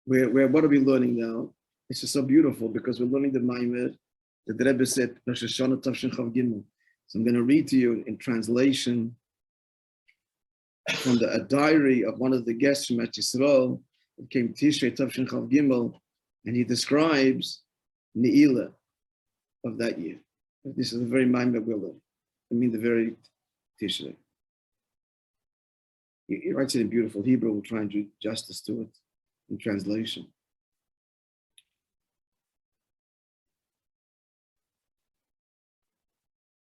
what are we learning now? This is so beautiful because we're learning the Maimer that the Rebbe said, Rosh Hashanah Tavshin Chav Gimel. So I'm going to read to you in translation from a diary of one of the guests from Eretz Yisrael. It came Tishrei Tavshin Chav Gimel, and he describes NEILAH of that year. This is the very Maimer we're learning. I mean the very Tishrei. He writes it in beautiful Hebrew. We'll try and do justice to it in translation.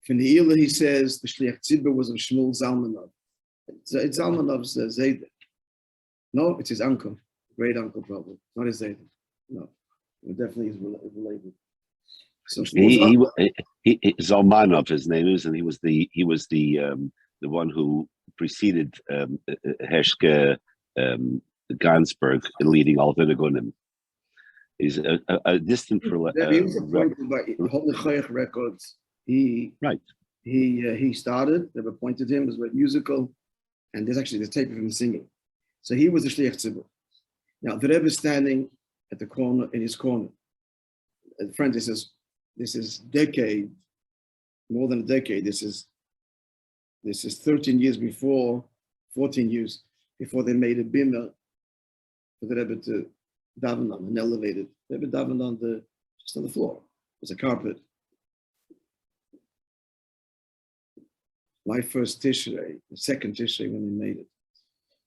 For NEILAH, he says, the Shliach Tzibur was of Shmuel Zalmanov. It's Zalmanov's Zayda. No, it's his uncle, great uncle probably, not his Zayda. No, it definitely is related. So Zalmanov, his name is, and he was the one who preceded Hershke Gansberg in leading Alvinagonim. He's a distant he was appointed by Holy Chayach Records. He started. They've appointed him as a musical, and there's actually the tape of him singing. So he was the Shliach Tzibur. Now the Rebbe is standing at the corner, in his corner. A friend, this is decade, more than a decade. This is 13 years before, 14 years before they made a bimah for the Rebbe to daven on, an elevated. The Rebbe davened on just on the floor. It was a carpet. My first Tishrei, the second Tishrei when they made it.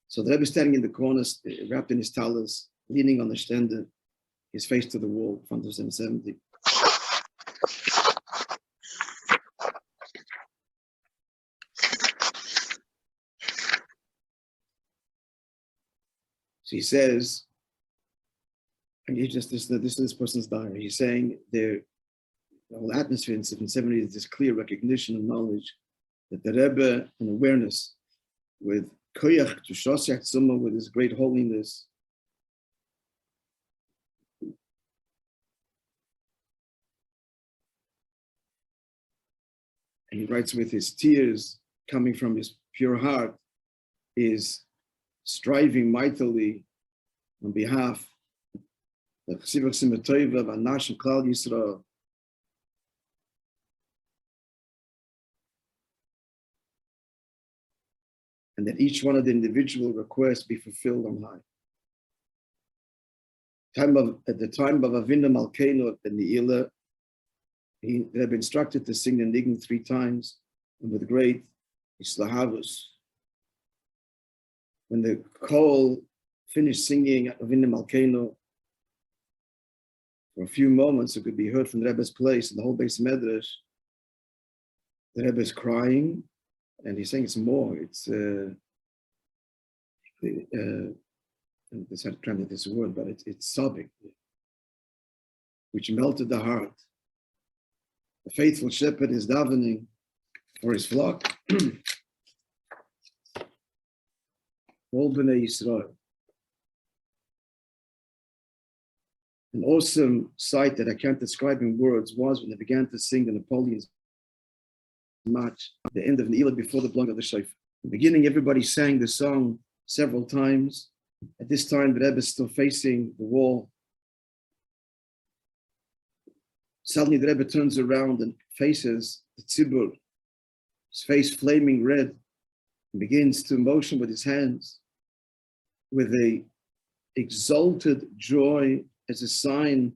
So the Rebbe is standing in the corner, wrapped in his talis, leaning on the stender, his face to the wall in front of 770. So he says, and he just this is this person's diary. He's saying the whole atmosphere in 770 is this clear recognition and knowledge that the Rebbe, an awareness with koyach to shosyak tzuma, with his great holiness, and he writes with his tears coming from his pure heart, is striving mightily on behalf of Chasivach Simatoiva, of Anash and Klal Yisrael, and that each one of the individual requests be fulfilled on high. At the time of Avinu Malkeinu at the NEILAH, they had been instructed to sing the Nigun 3 times, and with great Islahavus. When the Kol finished singing Avinu Malkeinu, for a few moments it could be heard from the Rebbe's place in the whole Beis Medrash. The Rebbe is crying, and he's saying it's more. It's it's not trying to this word, but it's sobbing, which melted the heart. The faithful shepherd is davening for his flock. All B'nai Yisrael. An awesome sight that I can't describe in words was when they began to sing the Napoleon's March at the end of NEILAH before the blowing of the shofar. In the beginning, everybody sang the song several times. At this time, the Rebbe is still facing the wall. Suddenly, the Rebbe turns around and faces the tzibur, his face flaming red, and begins to motion with his hands with a exalted joy as a sign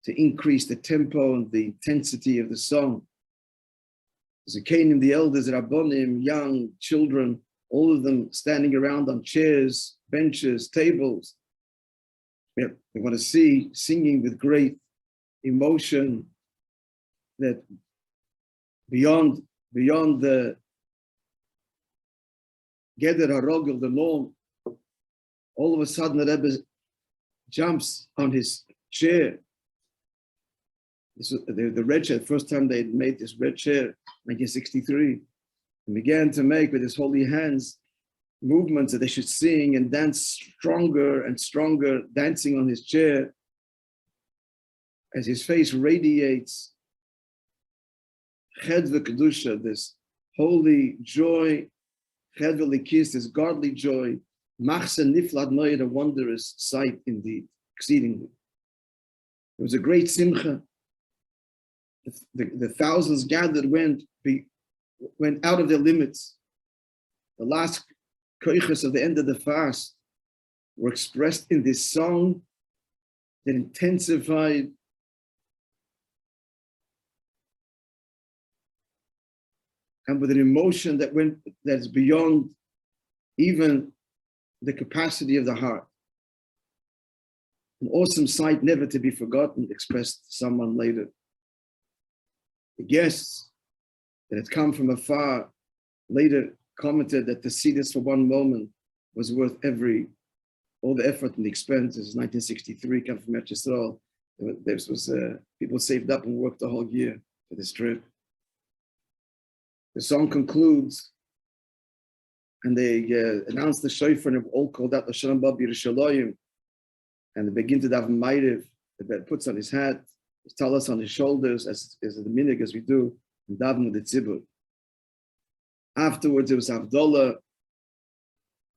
to increase the tempo and the intensity of the song. The Zakanim, the elders, the Rabbonim, young children, all of them standing around on chairs, benches, tables. They want to see singing with great emotion that beyond the Geder HaRogel, the norm. All of a sudden, the Rebbe jumps on his chair. This was the red chair, the first time they had made this red chair, 1963, and began to make with his holy hands movements that they should sing and dance stronger and stronger, dancing on his chair as his face radiates Chedva Kedusha, this holy joy, Chedva Likis, this godly joy, Machse Niflad Noyed, a wondrous sight indeed. exceedingly. There was a great simcha. The thousands gathered went out of their limits. The last koiches of the end of the fast were expressed in this song that intensified and with an emotion that's beyond even the capacity of the heart. An awesome sight never to be forgotten, expressed someone later. The guests that had come from afar later commented that to see this for one moment was worth all the effort and the expense. This is 1963, come from Eretz Yisrael. This was people saved up and worked the whole year for this trip. The song concludes, and they announced the shofar, and all called out L'Shalom Abba Yerushalayim, and they begin to daven Ma'ariv. The Rebbe puts on his hat, his talis on his shoulders, as the minhag as we do, and daven with the tzibur. Afterwards, it was Havdalah,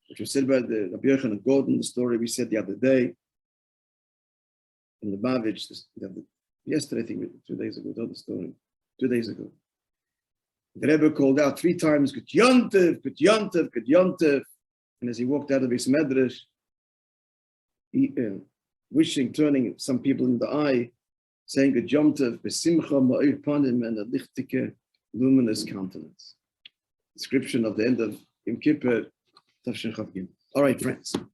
which was said by the Rabbi Yochanan Gordon, the story we said the other day, in the Lubavitch, yesterday, I think, 2 days ago, told the story, 2 days ago. The Rebbe called out 3 times, Good Yontev, Good Yontev, Good Yontev. And as he walked out of his medrash, he, turning some people in the eye, saying Good Yontev, Besimcha Ma'ir Panim, and a lichtike, luminous countenance. Description of the end of Yom Kippur, Tafshin Chav Gimel. All right, friends.